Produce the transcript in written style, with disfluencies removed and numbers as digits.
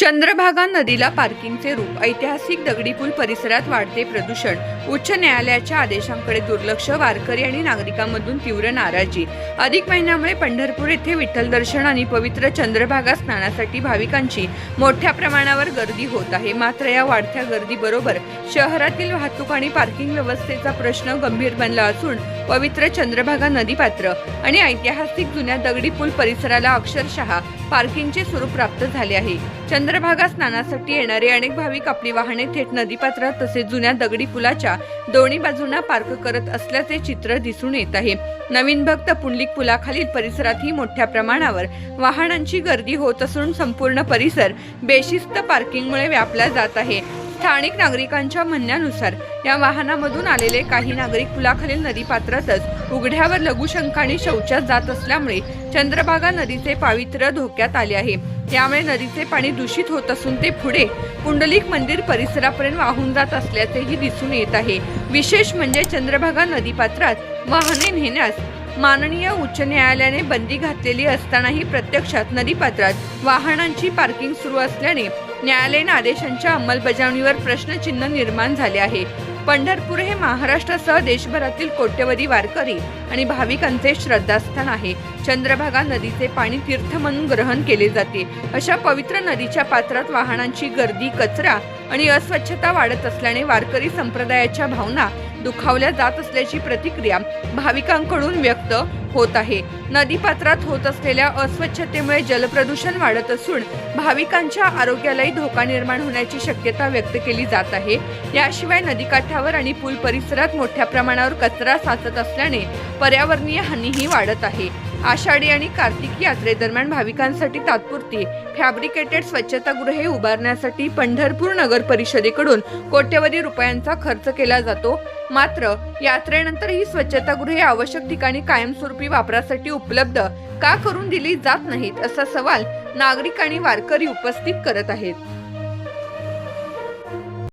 चंद्रभागा नदीला पार्किंगचे रूप, ऐतिहासिक दगडी पूल परिसरात वाढते प्रदूषण, उच्च न्यायालयाच्या आदेशांकडे दुर्लक्ष, वारकरी आणि नागरिकांमधून तीव्र नाराजी। अधिक महिन्यामुळे पंढरपूर येथे विठ्ठल दर्शन आणि पवित्र चंद्रभागा स्नानासाठी भाविकांची मोठ्या प्रमाणावर गर्दी होत आहे। मात्र या वाढत्या गर्दीबरोबर शहरातील वाहतूक आणि पार्किंग व्यवस्थेचा प्रश्न गंभीर बनला असून पवित्र चंद्रभागा नदीपात्र आणि ऐतिहासिक जुन्या दगडी पूल परिसराला अक्षरशः पार्किंगचे स्वरूप प्राप्त झाले आहे। चंद्रभागा स्नानासाठी येणारे अनेक भाविक आपली वाहने थेट नदीपात्रात तसेच जुन्या दगडी पुलाच्या दोन्ही बाजूंना पार्क करत असल्याचे चित्र दिसून येत आहे। नवीन भक्त पुंडलिक पुलाखालील परिसरातही मोठ्या प्रमाणावर वाहनांची गर्दी होत असून संपूर्ण परिसर बेशिस्त पार्किंगमुळे व्यापला जात आहे। स्थानिक नागरिकांच्या म्हणण्यानुसार या वाहनामधून आलेले काही नागरिक पुलाखालील नदीपात्रातच उघड्यावर लघुशंकाने शौचास जात असल्यामुळे चंद्रभागा नदीचे पावित्र्य धोक्यात आले आहे। त्यामुळे नदीचे पाणी दूषित होत असून ते पुढे पुंडलिक मंदिर परिसरापर्यंत वाहून जात असल्याचेही दिसून येत आहे। विशेष म्हणजे चंद्रभागा नदीपात्रात वाहने नेण्यास माननीय उच्च न्यायालयाने बंदी घातलेली असतानाही प्रत्यक्षात नदीपात्रात वाहनांची पार्किंग सुरू असल्याने न्यायालयीन आदेशांच्या अंमलबजावणीवर प्रश्नचिन्ह निर्माण झाले आहे। पंढरपूर हे महाराष्ट्रासह देशभरातील कोट्यवधी वारकरी आणि भाविकांचे श्रद्धास्थान आहे। चंद्रभागा नदीचे पाणी तीर्थ म्हणून ग्रहण केले जाते। अशा पवित्र नदीच्या पात्रात वाहनांची गर्दी, कचरा आणि अस्वच्छता वाढत असल्याने वारकरी संप्रदायाच्या भावना दुखावल्या जात असल्याची प्रतिक्रिया भाविकांकडून व्यक्त होत आहे। नदीपात्रात होत असलेल्या अस्वच्छतेमुळे जलप्रदूषण वाढत असून भाविकांच्या आरोग्यालाही धोका निर्माण होण्याची शक्यता व्यक्त केली जात आहे। याशिवाय नदीकाठावर आणि पूल परिसरात मोठ्या प्रमाणावर कचरा साचत असल्याने पर्यावरणीय हानीही वाढत आहे। आषाढी आणि कार्तिकी यात्रेदरम्यान भाविकांसाठी तात्पुरती फॅब्रिकेटेड स्वच्छतागृहे उभारण्यासाठी पंढरपूर नगर परिषदेकडून कोट्यवधी रुपयांचा खर्च केला जातो। मात्र यात्रेनंतर ही स्वच्छतागृहे आवश्यक ठिकाणी कायमस्वरूपी वापरासाठी उपलब्ध का करून दिली जात नाहीत, असा सवाल नागरिक आणि वारकरी उपस्थित करत आहेत।